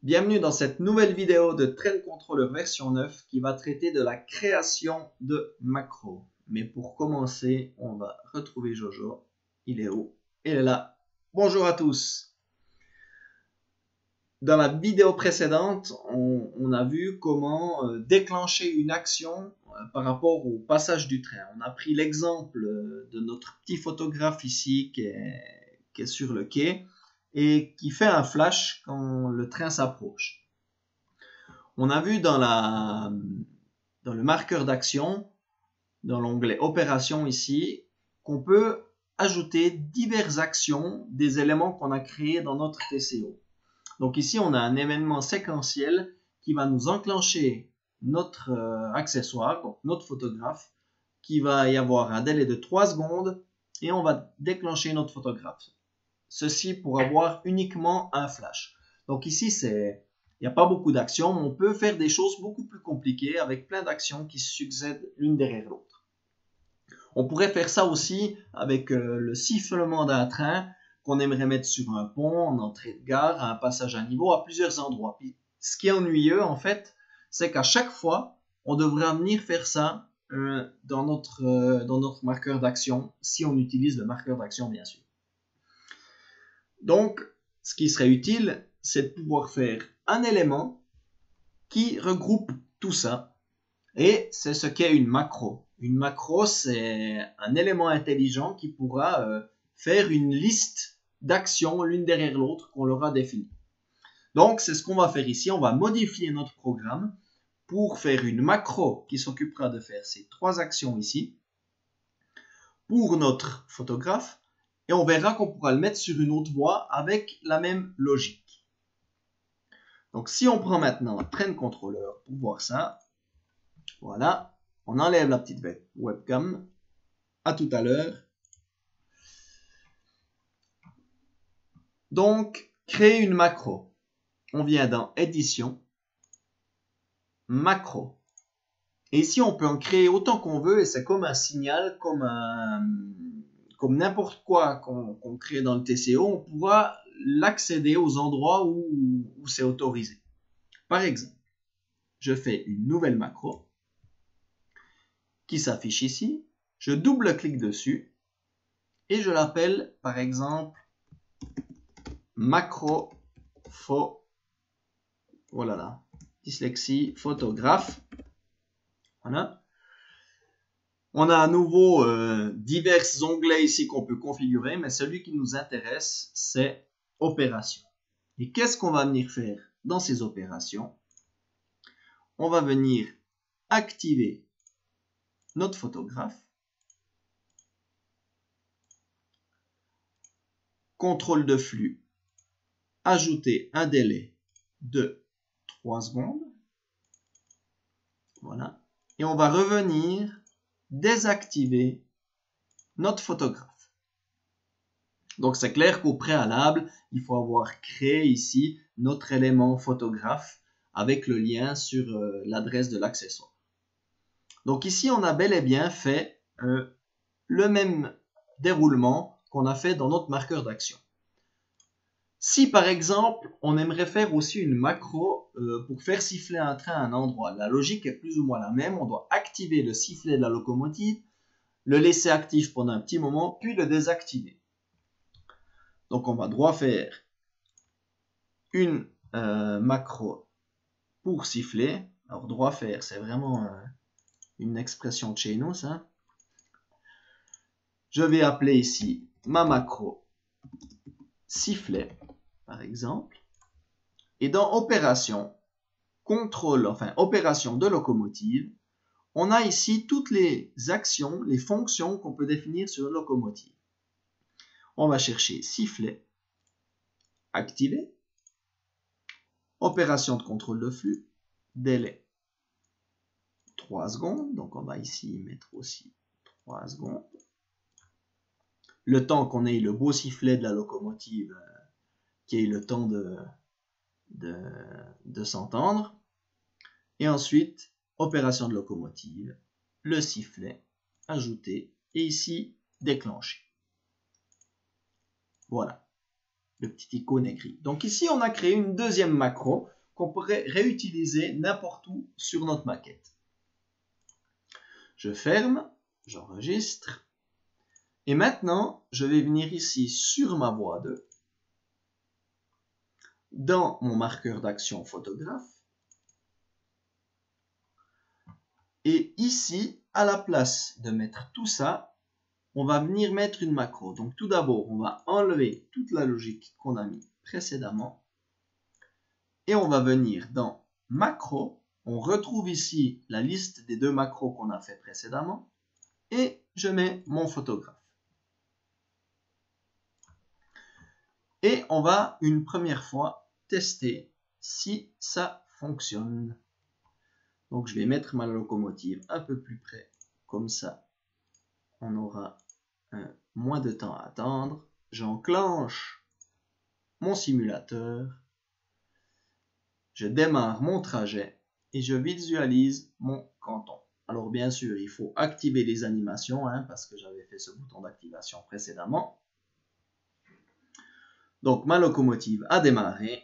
Bienvenue dans cette nouvelle vidéo de Train Controller version 9 qui va traiter de la création de macros. Mais pour commencer, on va retrouver Jojo. Il est où? Il est là. Bonjour à tous. Dans la vidéo précédente, on a vu comment déclencher une action par rapport au passage du train. On a pris l'exemple de notre petit photographe ici qui est sur le quai et qui fait un flash quand le train s'approche. On a vu dans le marqueur d'action, dans l'onglet Opération ici, qu'on peut ajouter diverses actions des éléments qu'on a créés dans notre TCO. Donc ici, on a un événement séquentiel qui va nous enclencher notre accessoire, donc notre photographe, qui va y avoir un délai de 3 secondes et on va déclencher notre photographe. Ceci pour avoir uniquement un flash. Donc ici, il n'y a pas beaucoup d'actions, mais on peut faire des choses beaucoup plus compliquées avec plein d'actions qui succèdent l'une derrière l'autre. On pourrait faire ça aussi avec le sifflement d'un train qu'on aimerait mettre sur un pont, en entrée de gare, à un passage à niveau, à plusieurs endroits. Puis, ce qui est ennuyeux, en fait, c'est qu'à chaque fois, on devrait venir faire ça dans notre marqueur d'action, si on utilise le marqueur d'action, bien sûr. Donc, ce qui serait utile, c'est de pouvoir faire un élément qui regroupe tout ça. Et c'est ce qu'est une macro. Une macro, c'est un élément intelligent qui pourra faire une liste d'actions l'une derrière l'autre qu'on leur a définie. Donc, c'est ce qu'on va faire ici. On va modifier notre programme pour faire une macro qui s'occupera de faire ces 3 actions ici pour notre photographe. Et on verra qu'on pourra le mettre sur une autre voie avec la même logique. Donc, si on prend maintenant Train Controller pour voir ça, voilà, on enlève la petite webcam. À tout à l'heure. Donc, créer une macro. On vient dans Édition, Macro. Et ici, on peut en créer autant qu'on veut et c'est comme un signal, comme n'importe quoi qu'on crée dans le TCO, on pourra l'accéder aux endroits où c'est autorisé. Par exemple, je fais une nouvelle macro qui s'affiche ici. Je double-clique dessus et je l'appelle par exemple macro voilà là, dyslexie photographe. Voilà. On a à nouveau divers onglets ici qu'on peut configurer, mais celui qui nous intéresse, c'est opération. Et qu'est-ce qu'on va venir faire dans ces opérations? On va venir activer notre photographe. Contrôle de flux. Ajouter un délai de 3 secondes. Voilà. Et on va revenir désactiver notre photographe. Donc c'est clair qu'au préalable, il faut avoir créé ici notre élément photographe avec le lien sur l'adresse de l'accessoire. Donc ici, on a bel et bien fait le même déroulement qu'on a fait dans notre marqueur d'action. Si par exemple, on aimerait faire aussi une macro pour faire siffler un train à un endroit, la logique est plus ou moins la même. On doit activer le sifflet de la locomotive, le laisser actif pendant un petit moment, puis le désactiver. Donc on va droit faire une macro pour siffler. Alors droit faire, c'est vraiment une expression de chez nous, ça. Je vais appeler ici ma macro sifflet, par exemple. Et dans opération, opération de locomotive, on a ici toutes les actions, les fonctions qu'on peut définir sur la locomotive. On va chercher sifflet, activer, opération de contrôle de flux, délai 3 secondes, donc on va ici mettre aussi 3 secondes. Le temps qu'on ait le beau sifflet de la locomotive, qui ait le temps de s'entendre. Et ensuite, opération de locomotive, le sifflet, ajouter, et ici, déclencher. Voilà. le petit icône est gris. Donc ici, on a créé une deuxième macro qu'on pourrait réutiliser n'importe où sur notre maquette. Je ferme, j'enregistre. Et maintenant, je vais venir ici sur ma voie 2, dans mon marqueur d'action photographe. Et ici, à la place de mettre tout ça, on va venir mettre une macro. Donc tout d'abord, on va enlever toute la logique qu'on a mis précédemment. Et on va venir dans macro. On retrouve ici la liste des deux macros qu'on a fait précédemment. Et je mets mon photographe. Et on va une première fois tester si ça fonctionne. Donc je vais mettre ma locomotive un peu plus près. Comme ça, on aura moins de temps à attendre. J'enclenche mon simulateur. Je démarre mon trajet et je visualise mon canton. Alors bien sûr, il faut activer les animations parce que j'avais fait ce bouton d'activation précédemment. Donc ma locomotive a démarré.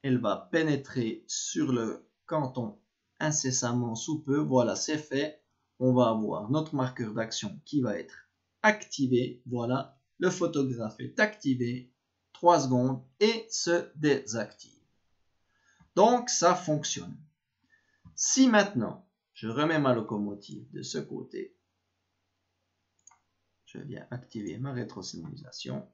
Elle va pénétrer sur le canton incessamment sous peu. Voilà, c'est fait. On va avoir notre marqueur d'action qui va être activé. Voilà, le photographe est activé. 3 secondes et se désactive. Donc ça fonctionne. Si maintenant je remets ma locomotive de ce côté, je viens activer ma rétrosignalisation,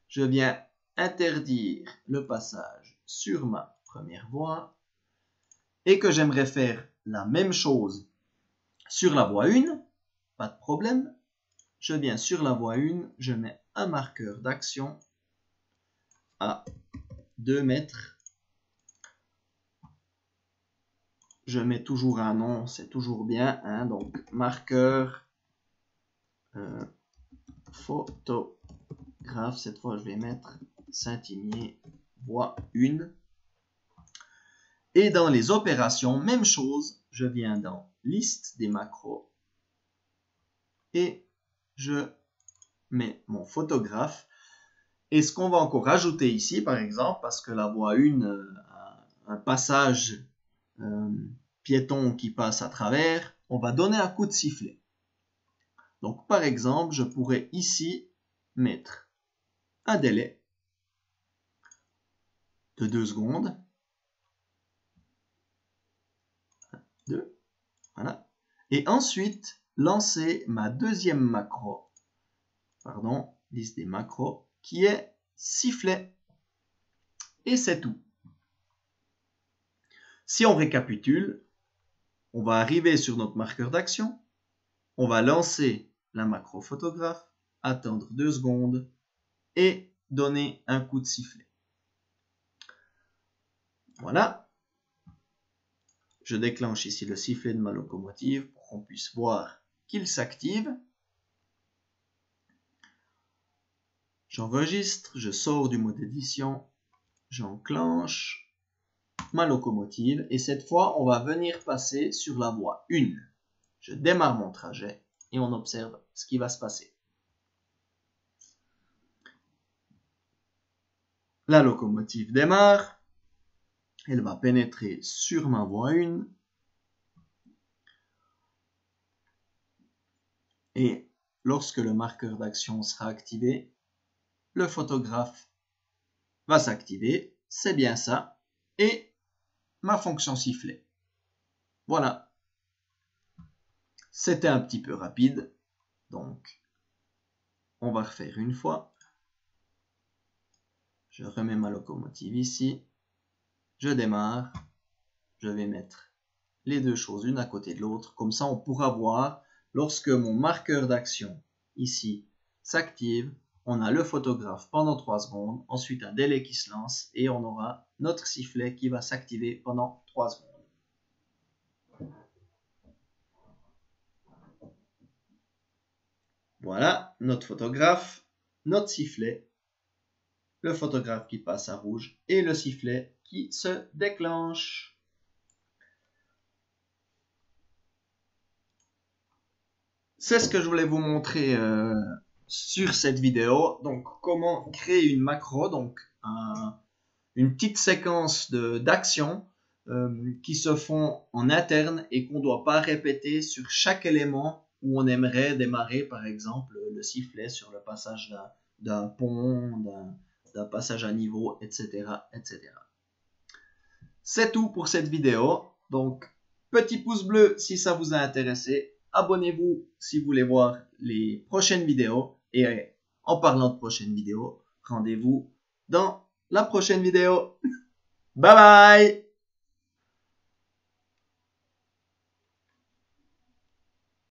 je viens interdire le passage sur ma première voie et que j'aimerais faire la même chose sur la voie 1, pas de problème. Je viens sur la voie 1, je mets un marqueur d'action à 2 mètres. Je mets toujours un nom, c'est toujours bien. Donc marqueur photographe, cette fois je vais mettre Saint-Imier, voie 1. Et dans les opérations, même chose, je viens dans liste des macros et je mets mon photographe. Et ce qu'on va encore ajouter ici, par exemple, parce que la voie 1 a un passage piéton qui passe à travers, on va donner un coup de sifflet. Donc par exemple, je pourrais ici mettre un délai de 2 secondes. 2, voilà. Et ensuite, lancer ma deuxième macro, liste des macros, qui est sifflet. Et c'est tout. Si on récapitule, on va arriver sur notre marqueur d'action, on va lancer la macro photographe, attendre 2 secondes et donner un coup de sifflet. Voilà. Je déclenche ici le sifflet de ma locomotive pour qu'on puisse voir qu'il s'active. J'enregistre, je sors du mode édition, j'enclenche ma locomotive et cette fois on va venir passer sur la voie 1. Je démarre mon trajet et on observe ce qui va se passer. La locomotive démarre, elle va pénétrer sur ma voie 1 et lorsque le marqueur d'action sera activé, le photographe va s'activer, c'est bien ça, et ma fonction sifflet. Voilà. C'était un petit peu rapide, donc on va refaire une fois. Je remets ma locomotive ici, je démarre, je vais mettre les deux choses une à côté de l'autre, comme ça on pourra voir lorsque mon marqueur d'action ici s'active, on a le photographe pendant 3 secondes, ensuite un délai qui se lance et on aura notre sifflet qui va s'activer pendant 3 secondes. Voilà notre photographe, notre sifflet, le photographe qui passe à rouge et le sifflet qui se déclenche. C'est ce que je voulais vous montrer sur cette vidéo. Donc comment créer une macro. Donc une petite séquence d'actions qui se font en interne et qu'on ne doit pas répéter sur chaque élément où on aimerait démarrer, par exemple, le sifflet sur le passage d'un pont, d'un passage à niveau, etc., etc. C'est tout pour cette vidéo. Donc, petit pouce bleu si ça vous a intéressé. Abonnez-vous si vous voulez voir les prochaines vidéos. Et en parlant de prochaines vidéos, rendez-vous dans la prochaine vidéo. Bye bye!